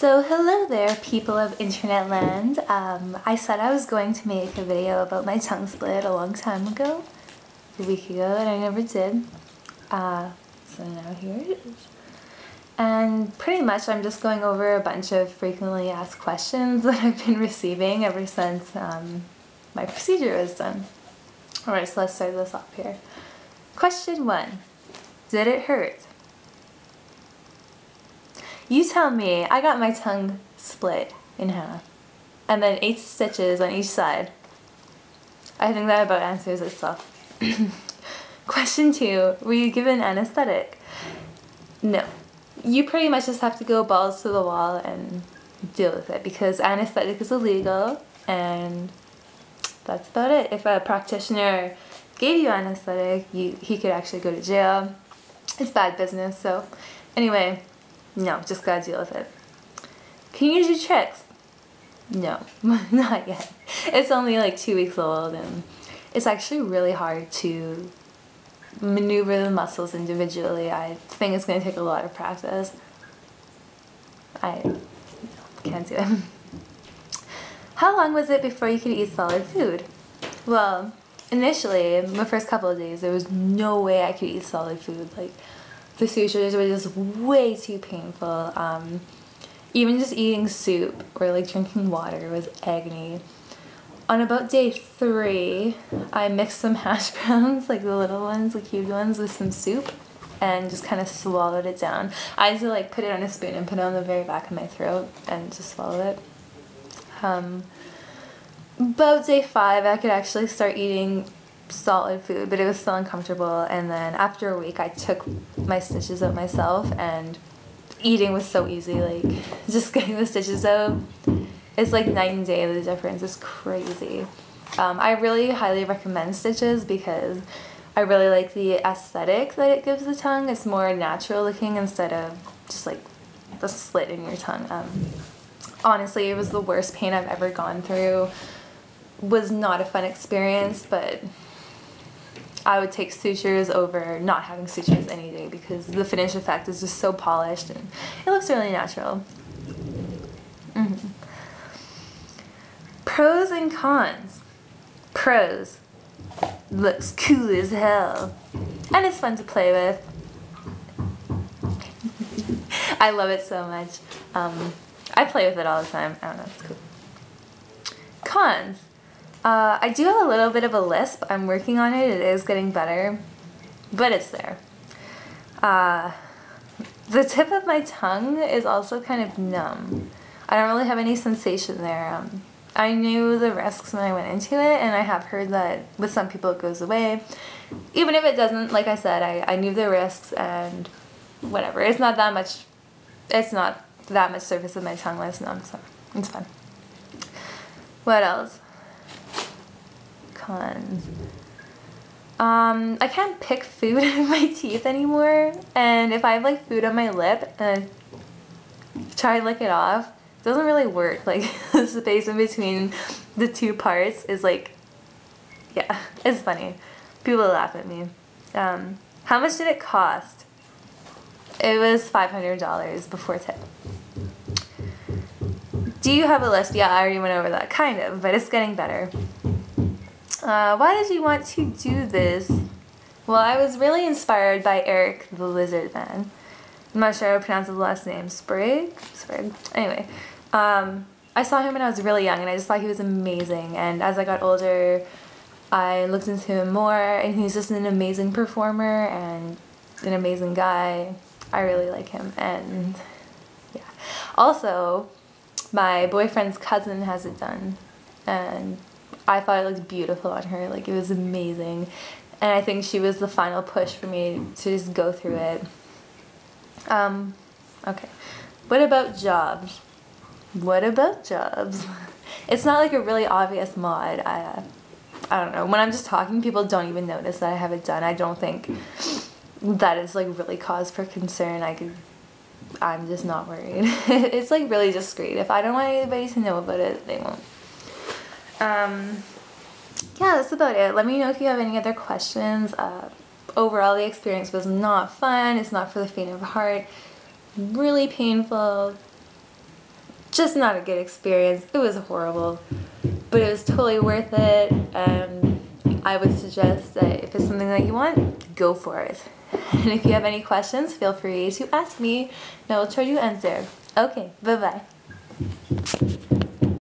So hello there, people of internet land. I said I was going to make a video about my tongue split a long time ago, a week ago, and I never did. So now here it is. And pretty much I'm just going over a bunch of frequently asked questions that I've been receiving ever since my procedure was done. Alright, so let's start this off here. Question 1. Did it hurt? You tell me. I got my tongue split in half and then 8 stitches on each side. I think that about answers itself. Question 2. Were you given anesthetic? No. You pretty much just have to go balls to the wall and deal with it because anesthetic is illegal, and that's about it. If a practitioner gave you anesthetic, he could actually go to jail. It's bad business. So anyway, no, just gotta deal with it. Can you use your tricks? No, not yet. It's only like 2 weeks old, and it's actually really hard to maneuver the muscles individually. I think it's gonna take a lot of practice. I can't do it. How long was it before you could eat solid food? Well, initially, my first couple of days, there was no way I could eat solid food. Like, the sutures were just way too painful. Even just eating soup or like drinking water was agony. On about day 3, I mixed some hash browns, like the little ones, the cubed ones, with some soup and just kind of swallowed it down. I had to like put it on a spoon and put it on the very back of my throat and just swallow it. About day 5, I could actually start eating solid food, but it was still uncomfortable, and then after a week I took my stitches out myself, and eating was so easy. Like, just getting the stitches out, it's like night and day. The difference is crazy. I really highly recommend stitches because I really like the aesthetic that it gives the tongue. It's more natural looking instead of just like the slit in your tongue. Honestly, it was the worst pain I've ever gone through. Was not a fun experience, but I would take sutures over not having sutures any day because the finish effect is just so polished and it looks really natural. Pros and cons. Pros. Looks cool as hell. And it's fun to play with. I love it so much. I play with it all the time. I don't know, it's cool. Cons. I do have a little bit of a lisp. I'm working on it. It is getting better, but it's there. The tip of my tongue is also kind of numb. I don't really have any sensation there. I knew the risks when I went into it, and I have heard that with some people it goes away. Even if it doesn't, like I said, I knew the risks, and whatever. It's not that much surface of my tongue that's numb, so it's fine. What else? Cons. I can't pick food out of my teeth anymore, and if I have like food on my lip and I try to lick it off, it doesn't really work. Like, the space in between the 2 parts is like, yeah, it's funny. People laugh at me. How much did it cost? It was $500 before tip. Do you have a lisp? Yeah, I already went over that, kind of, but it's getting better. Why did you want to do this? Well, I was really inspired by Eric the Lizard Man. I'm not sure how to pronounce his last name. Sprague? Anyway, I saw him when I was really young, and I just thought he was amazing. And as I got older, I looked into him more, and he's just an amazing performer and an amazing guy. I really like him, and yeah. Also, my boyfriend's cousin has it done, and I thought it looked beautiful on her. Like, it was amazing, and I think she was the final push for me to just go through it. Okay. What about jobs? What about jobs? It's not like a really obvious mod. I don't know. When I'm just talking, people don't even notice that I have it done. I don't think that is like really cause for concern. I'm just not worried. It's like really discreet. If I don't want anybody to know about it, they won't. Yeah, that's about it. Let me know if you have any other questions. Overall, the experience was not fun. It's not for the faint of heart. Really painful. just not a good experience. It was horrible, but it was totally worth it, and I would suggest that if it's something that you want, go for it. And if you have any questions, feel free to ask me, and I will try to answer. Okay, bye-bye.